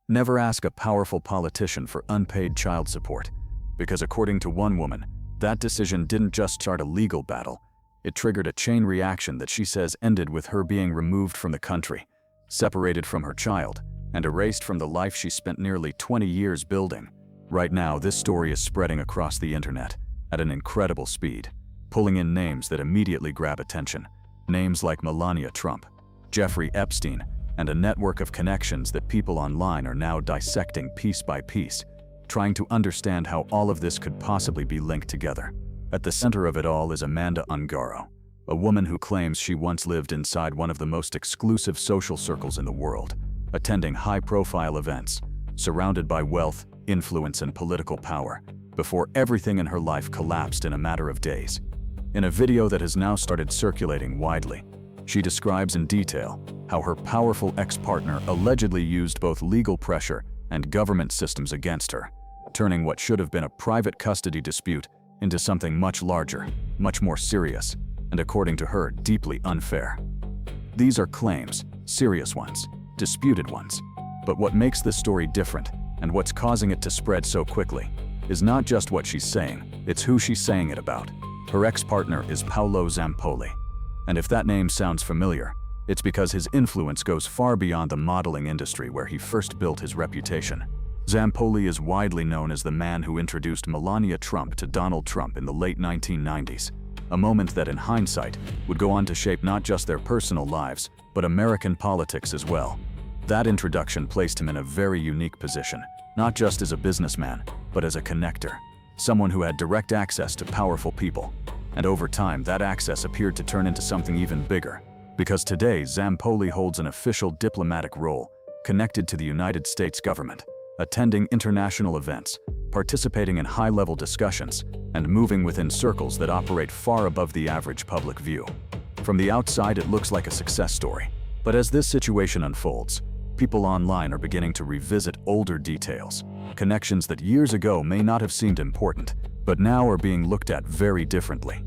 Never ask a powerful politician for unpaid child support, because according to one woman, that decision didn't just start a legal battle, it triggered a chain reaction that she says ended with her being removed from the country, separated from her child, and erased from the life she spent nearly 20 years building. Right now, this story is spreading across the internet at an incredible speed, pulling in names that immediately grab attention. Names like Melania Trump, Jeffrey Epstein, and a network of connections that people online are now dissecting piece by piece, trying to understand how all of this could possibly be linked together. At the center of it all is Amanda Ungaro, a woman who claims she once lived inside one of the most exclusive social circles in the world, attending high-profile events, surrounded by wealth, influence, and political power, before everything in her life collapsed in a matter of days. In a video that has now started circulating widely, she describes in detail how her powerful ex-partner allegedly used both legal pressure and government systems against her, turning what should have been a private custody dispute into something much larger, much more serious, and according to her, deeply unfair. These are claims, serious ones, disputed ones. But what makes this story different, and what's causing it to spread so quickly, is not just what she's saying, it's who she's saying it about. Her ex-partner is Paulo Zampoli. And if that name sounds familiar, it's because his influence goes far beyond the modeling industry where he first built his reputation. Zampoli is widely known as the man who introduced Melania Trump to Donald Trump in the late 1990s, a moment that in hindsight would go on to shape not just their personal lives, but American politics as well. That introduction placed him in a very unique position, not just as a businessman, but as a connector, someone who had direct access to powerful people. And over time, that access appeared to turn into something even bigger, because today Zampoli holds an official diplomatic role connected to the United States government, attending international events, participating in high-level discussions, and moving within circles that operate far above the average public view. From the outside, it looks like a success story. But as this situation unfolds, people online are beginning to revisit older details, connections that years ago may not have seemed important, but now are being looked at very differently.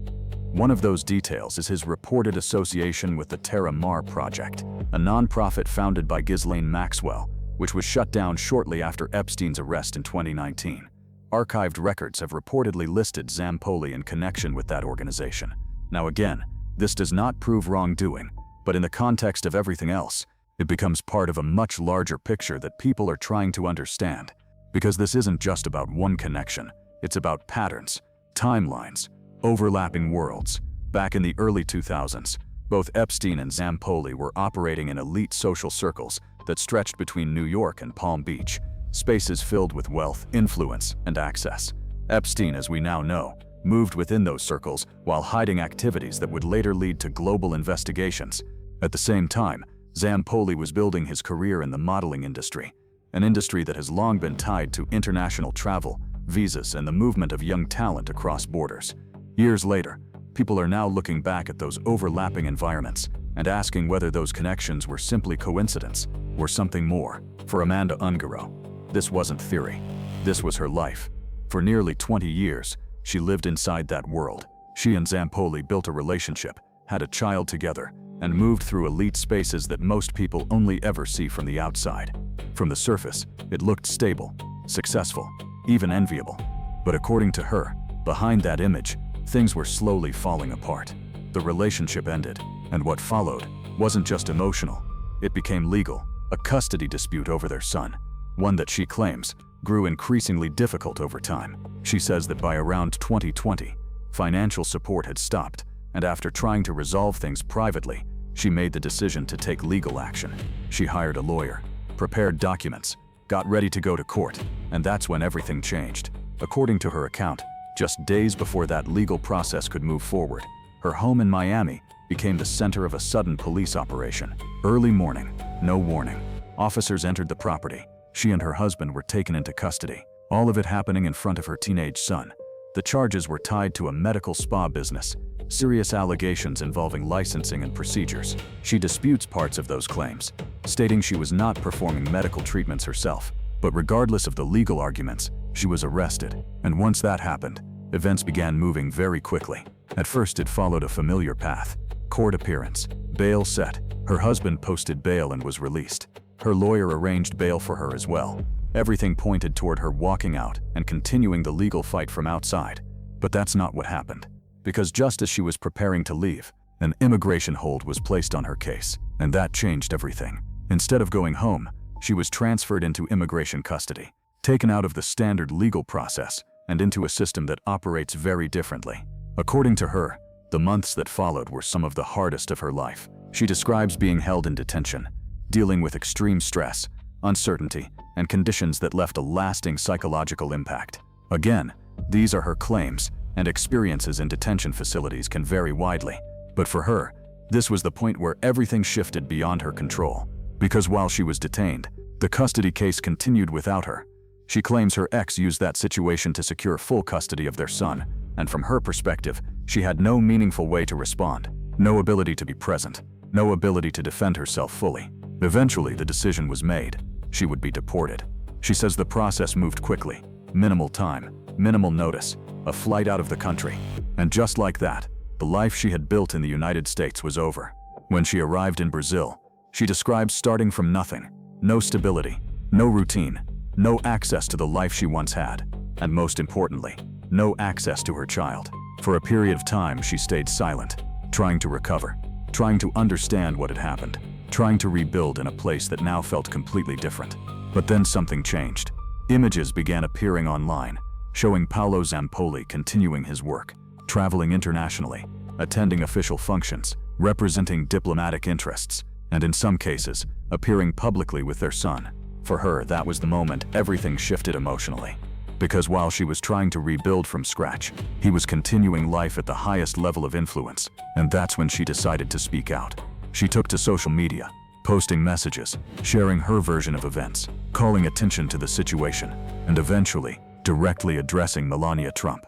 One of those details is his reported association with the Terra Mar Project, a nonprofit founded by Ghislaine Maxwell, which was shut down shortly after Epstein's arrest in 2019. Archived records have reportedly listed Zampoli in connection with that organization. Now again, this does not prove wrongdoing, but in the context of everything else, it becomes part of a much larger picture that people are trying to understand. Because this isn't just about one connection, it's about patterns, timelines, overlapping worlds. Back in the early 2000s, both Epstein and Zampoli were operating in elite social circles that stretched between New York and Palm Beach, spaces filled with wealth, influence, and access. Epstein, as we now know, moved within those circles while hiding activities that would later lead to global investigations. At the same time, Zampoli was building his career in the modeling industry, an industry that has long been tied to international travel, visas, and the movement of young talent across borders. Years later, people are now looking back at those overlapping environments and asking whether those connections were simply coincidence or something more. For Amanda Ungaro, this wasn't theory. This was her life. For nearly 20 years, she lived inside that world. She and Zampoli built a relationship, had a child together, and moved through elite spaces that most people only ever see from the outside. From the surface, it looked stable, successful, even enviable. But according to her, behind that image, things were slowly falling apart. The relationship ended, and what followed wasn't just emotional. It became legal, a custody dispute over their son, one that she claims grew increasingly difficult over time. She says that by around 2020, financial support had stopped, and after trying to resolve things privately, she made the decision to take legal action. She hired a lawyer, prepared documents, got ready to go to court, and that's when everything changed. According to her account, just days before that legal process could move forward, her home in Miami became the center of a sudden police operation. Early morning, no warning. Officers entered the property. She and her husband were taken into custody, all of it happening in front of her teenage son. The charges were tied to a medical spa business, serious allegations involving licensing and procedures. She disputes parts of those claims, stating she was not performing medical treatments herself. But regardless of the legal arguments, she was arrested. And once that happened, events began moving very quickly. At first, it followed a familiar path. Court appearance, bail set. Her husband posted bail and was released. Her lawyer arranged bail for her as well. Everything pointed toward her walking out and continuing the legal fight from outside. But that's not what happened. Because just as she was preparing to leave, an immigration hold was placed on her case, and that changed everything. Instead of going home, she was transferred into immigration custody, taken out of the standard legal process and into a system that operates very differently. According to her, the months that followed were some of the hardest of her life. She describes being held in detention, dealing with extreme stress, uncertainty, and conditions that left a lasting psychological impact. Again, these are her claims, and experiences in detention facilities can vary widely. But for her, this was the point where everything shifted beyond her control. Because while she was detained, the custody case continued without her. She claims her ex used that situation to secure full custody of their son, and from her perspective, she had no meaningful way to respond, no ability to be present, no ability to defend herself fully. Eventually, the decision was made. She would be deported. She says the process moved quickly, minimal time, minimal notice, a flight out of the country. And just like that, the life she had built in the United States was over. When she arrived in Brazil, she describes starting from nothing, no stability, no routine, no access to the life she once had, and most importantly, no access to her child. For a period of time, she stayed silent, trying to recover, trying to understand what had happened, trying to rebuild in a place that now felt completely different. But then something changed. Images began appearing online, showing Paulo Zampoli continuing his work, traveling internationally, attending official functions, representing diplomatic interests, and in some cases, appearing publicly with their son. For her, that was the moment everything shifted emotionally. Because while she was trying to rebuild from scratch, he was continuing life at the highest level of influence, and that's when she decided to speak out. She took to social media, posting messages, sharing her version of events, calling attention to the situation, and eventually, directly addressing Melania Trump.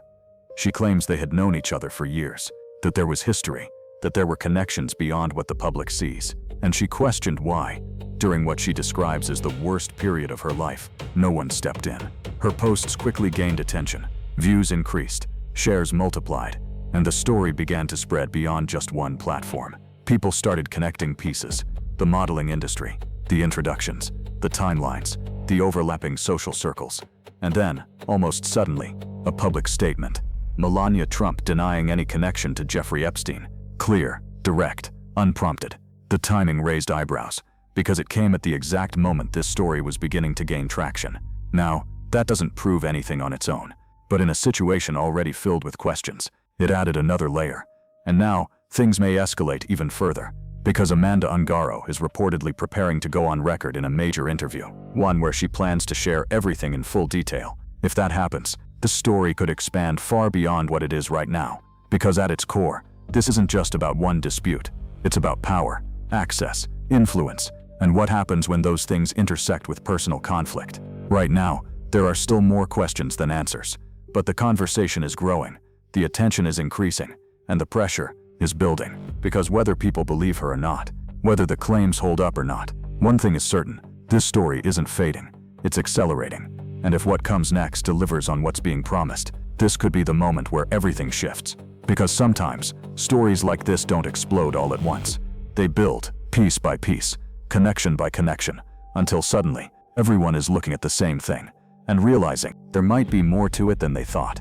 She claims they had known each other for years, that there was history, that there were connections beyond what the public sees, and she questioned why, during what she describes as the worst period of her life, no one stepped in. Her posts quickly gained attention, views increased, shares multiplied, and the story began to spread beyond just one platform. People started connecting pieces, the modeling industry, the introductions, the timelines, the overlapping social circles, and then, almost suddenly, a public statement. Melania Trump denying any connection to Jeffrey Epstein. Clear, direct, unprompted. The timing raised eyebrows, because it came at the exact moment this story was beginning to gain traction. Now, that doesn't prove anything on its own, but in a situation already filled with questions, it added another layer. And now, things may escalate even further, because Amanda Ungaro is reportedly preparing to go on record in a major interview, one where she plans to share everything in full detail. If that happens, the story could expand far beyond what it is right now, because at its core, this isn't just about one dispute. It's about power, access, influence, and what happens when those things intersect with personal conflict. Right now, there are still more questions than answers, but the conversation is growing, the attention is increasing, and the pressure is building. Because whether people believe her or not, whether the claims hold up or not, one thing is certain: this story isn't fading, it's accelerating. And if what comes next delivers on what's being promised, this could be the moment where everything shifts. Because sometimes, stories like this don't explode all at once. They build, piece by piece, connection by connection, until suddenly, everyone is looking at the same thing and realizing there might be more to it than they thought.